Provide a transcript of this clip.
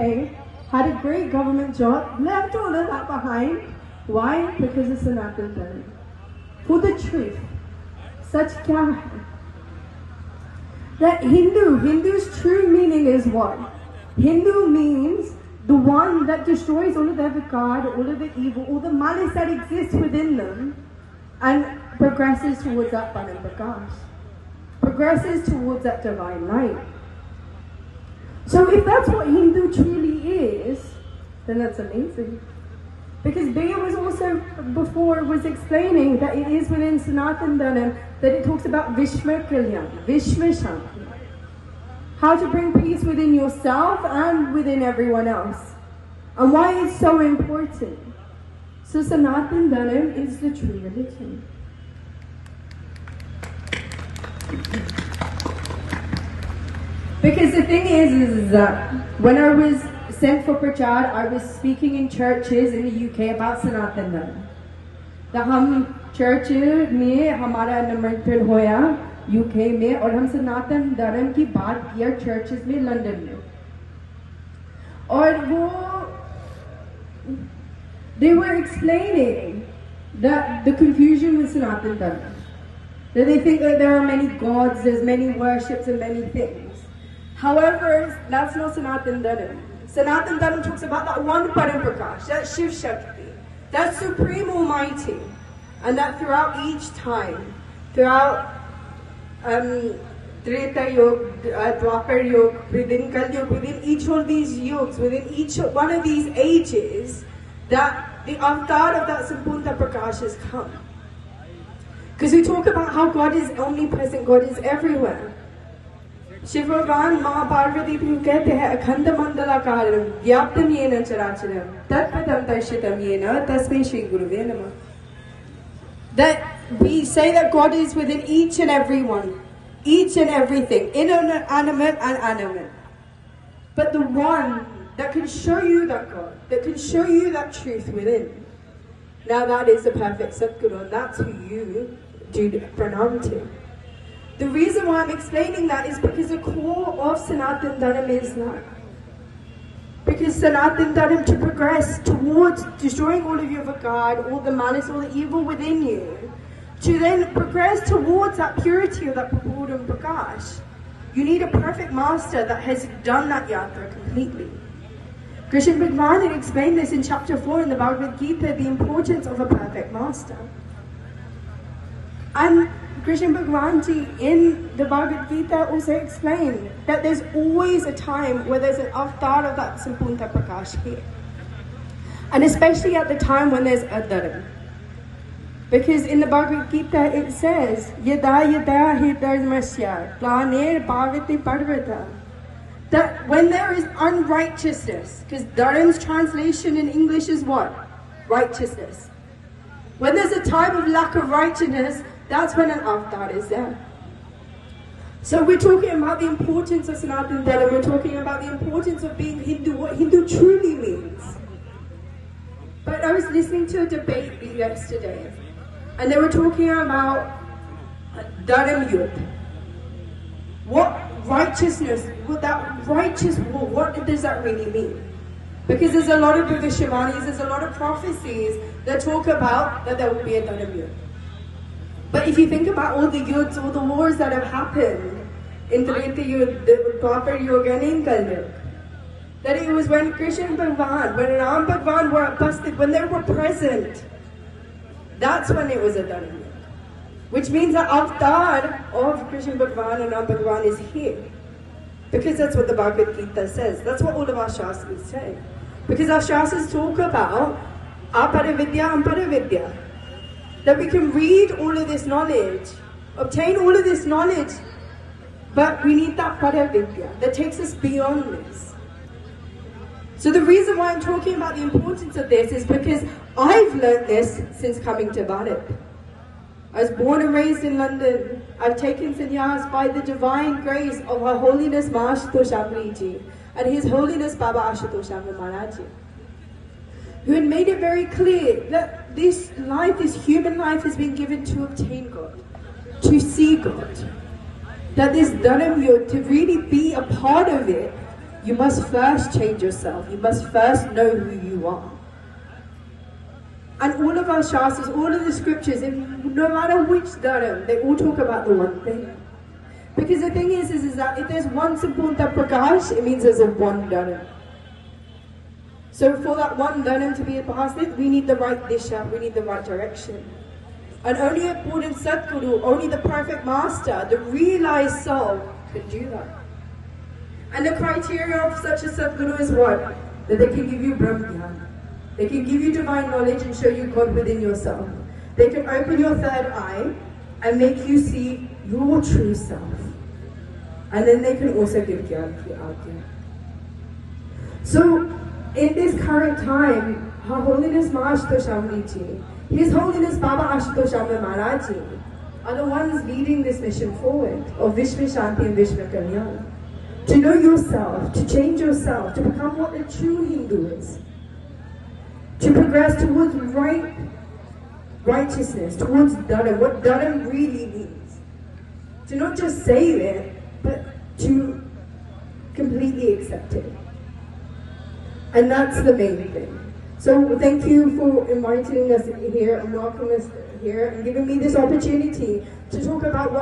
UK, had a great government job, left all of that behind. Why? Because of Sanatan Dharma. For the truth. Such kya hai? That Hindu's true meaning is what? Hindu means the one that destroys all of their vikar, all of the evil, all the malice that exists within them, and progresses towards that Param Prakash. Progresses towards that divine light. So if that's what Hindu truly is, then that's amazing. Because Bea was also, before, was explaining that it is within Sanatan Dharma that it talks about Vishwa Kalyan, Vishwa Shanti. How to bring peace within yourself and within everyone else. And why it's so important. So Sanatan Dharma is the true religion. Because the thing is that when I was sent for Prachar, I was speaking in churches in the UK about Sanatan Dharma. The हम church में हमारा निमंत्रण होया UK में और हम सनातन धर्म की बात किया churches में लंदन में और वो they were explaining that the confusion with Sanatan Dharma, that they think that there are many gods, there's many worships and many things. However, that's not Sanatan Dharma. Sanatan Dharma talks about that one Param Prakash, that Shiv Shakti, that Supreme Almighty, and that throughout each time, throughout Treta Yuga, Dwapar Yuga, within Kal Yuga, within each of these yugs, within each one of these ages, that the avatar of that Sampurna Prakash has come. Because we talk about how God is omnipresent, God is everywhere. Shiv भगवान माँ पार्वती भी कहते हैं अखंड मंडलाकारं व्याप्तं येन चराचरं तत्पदं दर्शितं येन तस्मै श्री गुरुवे नमः. That we say that God is within each and every one, each and everything, inanimate and animate. But the one that can show you that God, that can show you that truth within, now that is the perfect Satguru, and that's who you do pranam to. The reason why I'm explaining that is because the core of Sanatan Dharma is that. Because Sanatan Dharma, to progress towards destroying all of your vikar, all the malice, all the evil within you, to then progress towards that purity of that Purpurdam Prakash, you need a perfect master that has done that yatra completely. Krishna Bhagavan had explained this in chapter 4 in the Bhagavad Gita, the importance of a perfect master. And Krishna Bhagavan Ji in the Bhagavad Gita also explained that there's always a time where there's an avatar of that Sampurna Prakash here. And especially at the time when there's Adharam. Because in the Bhagavad Gita it says, Yada yada hi dharmasya, planer bhavati parvata. That when there is unrighteousness, because Dharam's translation in English is what? Righteousness. When there's a time of lack of righteousness, that's when an avatar is there. So we're talking about the importance of Sanatan Dharma, we're talking about the importance of being Hindu, what Hindu truly means. But I was listening to a debate yesterday, and they were talking about Dharam Yudh. What righteousness, what that righteous war, what does that really mean? Because there's a lot of Bhavishavanis, there's a lot of prophecies that talk about that there will be a Dharam Yudh. But if you think about all the yuddhs, all the wars that have happened in Treta Yuga, Dwapar Yuga and in Kal Yuga, that it was when Krishna Bhagavan, when Ram Bhagavan were busted, when they were present, that's when it was a Dharam Yuga. Which means the avatar of Krishna Bhagavan and Ram Bhagavan is here. Because that's what the Bhagavad Gita says. That's what all of our Shastras say. Because our Shastras talk about aparavidya and paravidya. That we can read all of this knowledge, obtain all of this knowledge, but we need that paravidya that takes us beyond this. So the reason why I'm talking about the importance of this is because I've learned this since coming to Bharat. I was born and raised in London. I've taken sannyas by the divine grace of Her Holiness Mahashutosh Amri Ji and His Holiness Baba Ashutosh Amri Maharaj Ji, who had made it very clear that this life, this human life, has been given to obtain God, to see God. That this Dharam Yudh, to really be a part of it, you must first change yourself. You must first know who you are. And all of our shastras, all of the scriptures, no matter which dharam, they all talk about the one thing. Because the thing is that if there's one Sampurna Prakash, it means there's a one dharam. So for that one dharam to be passed, we need the right disha, we need the right direction. And only a Purnam Satguru, only the perfect master, the realized soul, can do that. And the criteria of such a Satguru is what? That they can give you Brahmyan. They can give you divine knowledge and show you God within yourself. They can open your third eye and make you see your true self. And then they can also give Gyan ki Agya. So, in this current time, Her Holiness Ma Ashutosh Amri Ji, His Holiness Baba Ashutosh Amri Maharaj Ji are the ones leading this mission forward of Vishwa Shanti and Vishwa Kalyan. To know yourself, to change yourself, to become what the true Hindu is. To progress towards righteousness, towards Dharam, what Dharam really means. To not just say it, but to completely accept it. And that's the main thing. So thank you for inviting us here and welcoming us here and giving me this opportunity to talk about what